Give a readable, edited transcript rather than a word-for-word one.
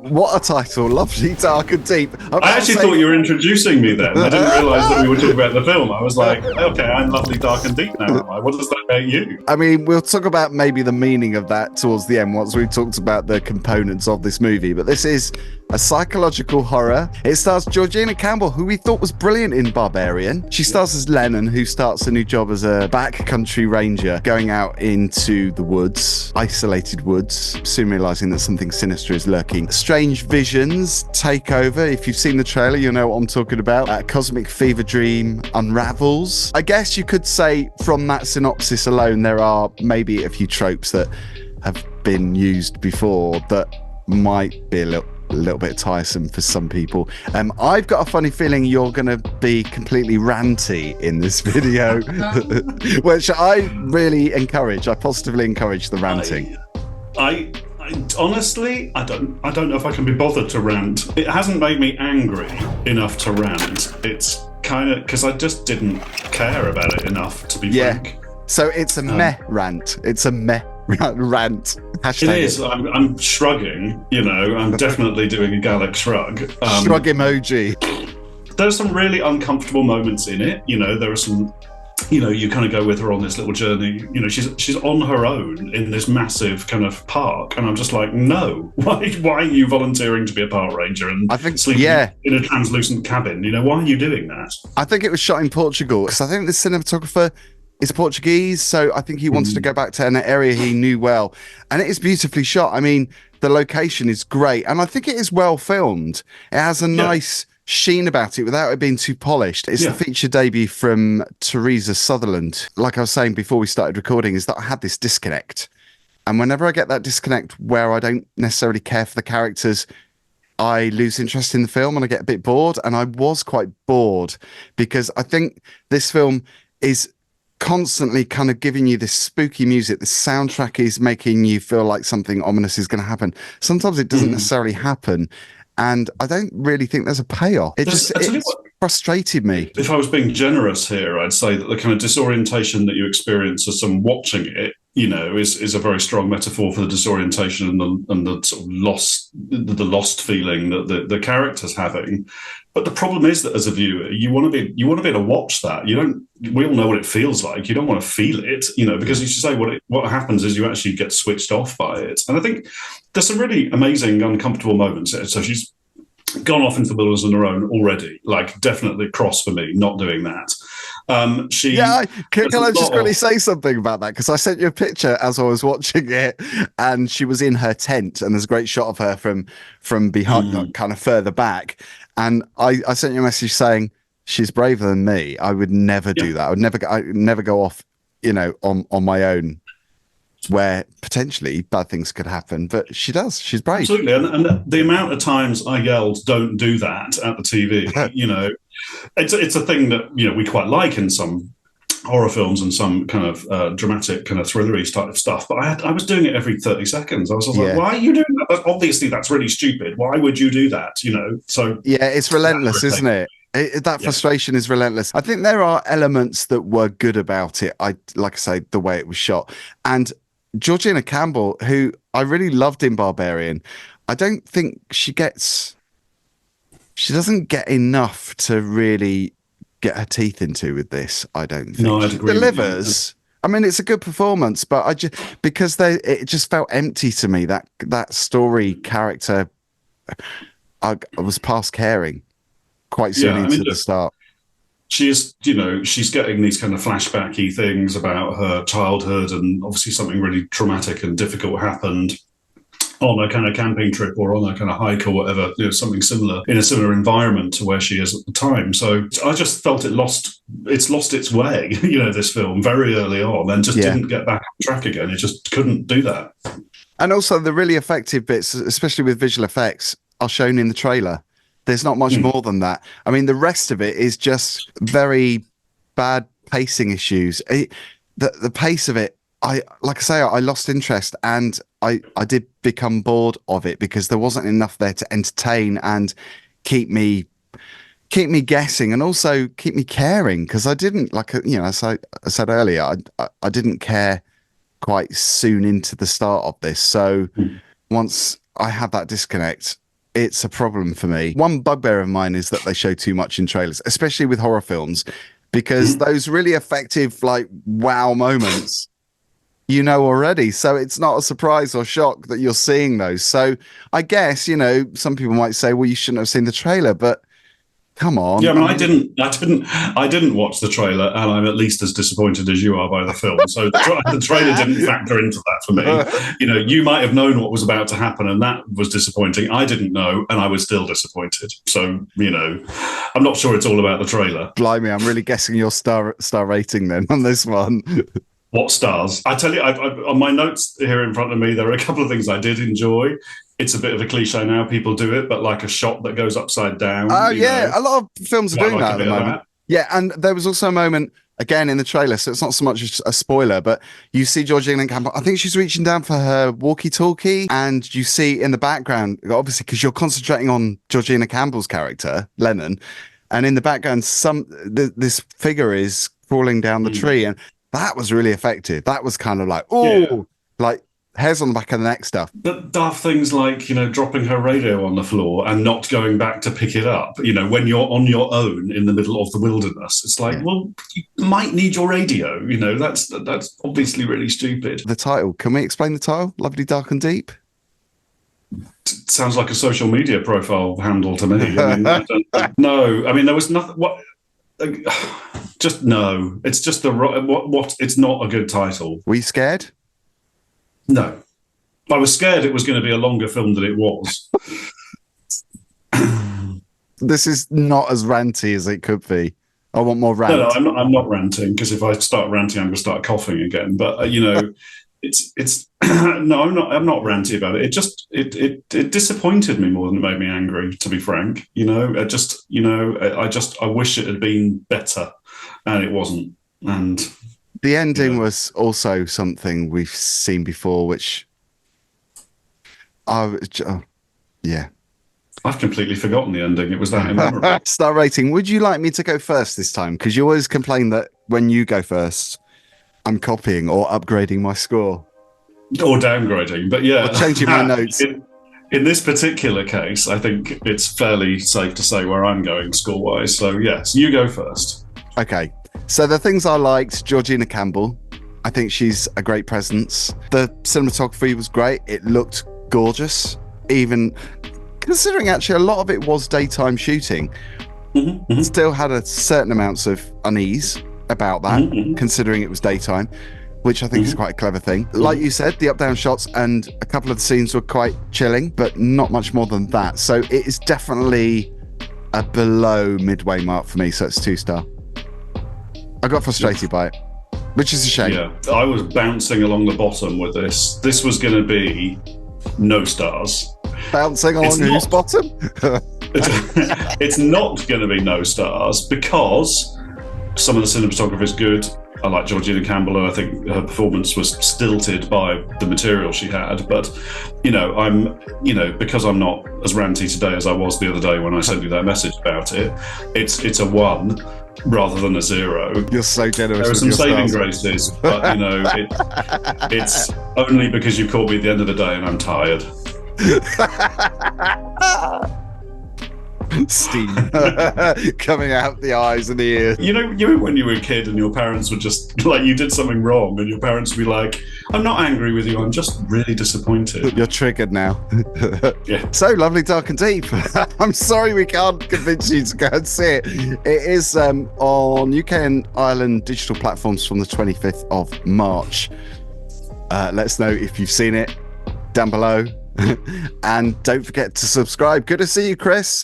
What a title. Lovely, dark and deep. I actually thought you were introducing me then. I didn't realise that we were talking about the film. I was like, okay, I'm lovely, dark and deep now, am I? What does that make you? I mean, we'll talk about maybe the meaning of that towards the end once we've talked about the components of this movie. But this is a psychological horror. It stars Georgina Campbell, who we thought was brilliant in Barbarian. She stars as Lennon, who starts a new job as a backcountry ranger, going out into the woods, isolated woods, soon realising that something sinister is lurking. Strange visions take over. If you've seen the trailer, you'll know what I'm talking about. A cosmic fever dream unravels. I guess you could say from that synopsis alone, there are maybe a few tropes that have been used before that might be a little bit tiresome for some people. I've got a funny feeling you're going to be completely ranty in this video, which I really encourage. I positively encourage the ranting. I honestly, I don't know if I can be bothered to rant. It hasn't made me angry enough to rant. It's kind of because I just didn't care about it enough, to be frank. So it's a meh rant. It's a meh rant. Hashtag it is. I'm shrugging. You know, I'm definitely doing a Gallic shrug. Shrug emoji. There's some really uncomfortable moments in it. You know, there are some. You know, you kind of go with her on this little journey. You know, she's on her own in this massive kind of park, and I'm just like, no, why are you volunteering to be a park ranger and sleeping in a translucent cabin? You know, why are you doing that? I think it was shot in Portugal because I think the cinematographer is Portuguese, so I think he wanted to go back to an area he knew well, and it is beautifully shot. I mean, the location is great, and I think it is well filmed. It has a nice sheen about it without it being too polished. It's the feature debut from Teresa Sutherland. Like I was saying before we started recording, is that I had this disconnect, and whenever I get that disconnect where I don't necessarily care for the characters, I lose interest in the film and I get a bit bored. And I was quite bored because I think this film is constantly kind of giving you this spooky music. The soundtrack is making you feel like something ominous is going to happen. Sometimes it doesn't necessarily happen, and I don't really think there's a payoff. It frustrated me. If I was being generous here, I'd say that the kind of disorientation that you experience as someone watching it, you know, is a very strong metaphor for the disorientation and the sort of lost feeling that the character's having. But the problem is that as a viewer, you want to be able to watch that. We all know what it feels like. You don't want to feel it, you know, because you should say what happens is you actually get switched off by it. And I think there's some really amazing, uncomfortable moments. So she's gone off into the wilderness on her own already. Like, definitely cross for me, not doing that. Can I just quickly say something about that? Because I sent you a picture as I was watching it, and she was in her tent, and there's a great shot of her from behind, kind of further back. And I sent you a message saying she's braver than me. I would never do that. I would never go off, you know, on my own, where potentially bad things could happen. But she does. She's brave. Absolutely. And the amount of times I yelled, "Don't do that" at the TV, you know, it's a thing that, you know, we quite like in some horror films and some kind of dramatic kind of thrillery type of stuff. But I was doing it every 30 seconds. I was like, why are you doing that? Obviously, that's really stupid. Why would you do that? You know, so it's relentless, isn't it? That frustration is relentless. I think there are elements that were good about it. Like I say, the way it was shot. And Georgina Campbell, who I really loved in Barbarian, I don't think she doesn't get enough to really get her teeth into with this. I don't think. No, I'd agree. She delivers. I mean, it's a good performance, but it just felt empty to me. That story character, I was past caring quite soon into the start. She is, you know, she's getting these kind of flashbacky things about her childhood, and obviously something really traumatic and difficult happened on a kind of camping trip or on a kind of hike or whatever, you know, something similar in a similar environment to where she is at the time. So I just felt it's lost its way, you know, this film very early on, and just didn't get back on track again. It just couldn't do that. And also the really effective bits, especially with visual effects, are shown in the trailer. There's not much more than that. I mean, the rest of it is just very bad pacing issues. The pace of it, I lost interest, and I did become bored of it because there wasn't enough there to entertain and keep me guessing, and also keep me caring, because I didn't, like, you know, as I said earlier, I didn't care quite soon into the start of this. So once I had that disconnect, it's a problem for me. One bugbear of mine is that they show too much in trailers, especially with horror films, because those really effective, like, wow moments, you know already. So it's not a surprise or shock that you're seeing those. So I guess, you know, some people might say, well, you shouldn't have seen the trailer, but come on. Yeah, I mean, I didn't watch the trailer, and I'm at least as disappointed as you are by the film. So the trailer didn't factor into that for me. You know, you might have known what was about to happen, and that was disappointing. I didn't know, and I was still disappointed. So, you know, I'm not sure it's all about the trailer. Blimey, I'm really guessing your star rating then on this one. What stars? I tell you, on my notes here in front of me, there are a couple of things I did enjoy. It's a bit of a cliche now, people do it, but like a shot that goes upside down. Oh, yeah. A lot of films are doing that at the moment. Yeah, and there was also a moment, again, in the trailer, so it's not so much a spoiler, but you see Georgina Campbell. I think she's reaching down for her walkie-talkie, and you see in the background, obviously, because you're concentrating on Georgina Campbell's character, Lennon, and in the background, this figure is crawling down the tree, and that was really effective. That was kind of like, like hairs on the back of the neck stuff. But daft things like, you know, dropping her radio on the floor and not going back to pick it up, you know, when you're on your own in the middle of the wilderness. It's like, well, you might need your radio, you know, that's obviously really stupid. The title, can we explain the title? Lovely, Dark and Deep? Sounds like a social media profile handle to me. I mean, no, I mean, there was nothing, just no. It's just it's not a good title. Were you scared? No. I was scared it was going to be a longer film than it was. This is not as ranty as it could be. I want more rant. No, I'm not ranting, because if I start ranting, I'm going to start coughing again. But you know, it's no, I'm not ranty about it. It disappointed me more than it made me angry, to be frank. You know, I wish it had been better, and it wasn't. And the ending was also something we've seen before, which yeah. I've completely forgotten the ending. It was that memorable. Star rating. Would you like me to go first this time? Because you always complain that when you go first, I'm copying or upgrading my score. Or downgrading. But yeah. Or changing my notes. In this particular case, I think it's fairly safe to say where I'm going score-wise. So yes, you go first. Okay. So the things I liked, Georgina Campbell. I think she's a great presence. The cinematography was great. It looked gorgeous. Even considering actually a lot of it was daytime shooting. Still had a certain amounts of unease about that, considering it was daytime, which I think is quite a clever thing. Like you said, the up-down shots and a couple of the scenes were quite chilling, but not much more than that. So it is definitely a below midway mark for me. So it's 2-star. I got frustrated by it, which is a shame. Yeah, I was bouncing along the bottom with this. This was going to be no stars. Bouncing along whose bottom? It's not going to be no stars because some of the cinematography is good. I like Georgina Campbell, and I think her performance was stilted by the material she had. But, because I'm not as ranty today as I was the other day when I sent you that message about it, it's a 1 rather than a 0. You're so generous. There are some saving graces, but, it's only because you caught me at the end of the day and I'm tired. Steam coming out the eyes and the ears. You know when you were a kid and your parents would just, like, you did something wrong and your parents would be like, I'm not angry with you, I'm just really disappointed. You're triggered now. Yeah. So Lovely, Dark and Deep. I'm sorry we can't convince you to go and see it. It is on UK and Ireland digital platforms from the 25th of March. Let us know if you've seen it down below. And don't forget to subscribe. Good to see you, Chris.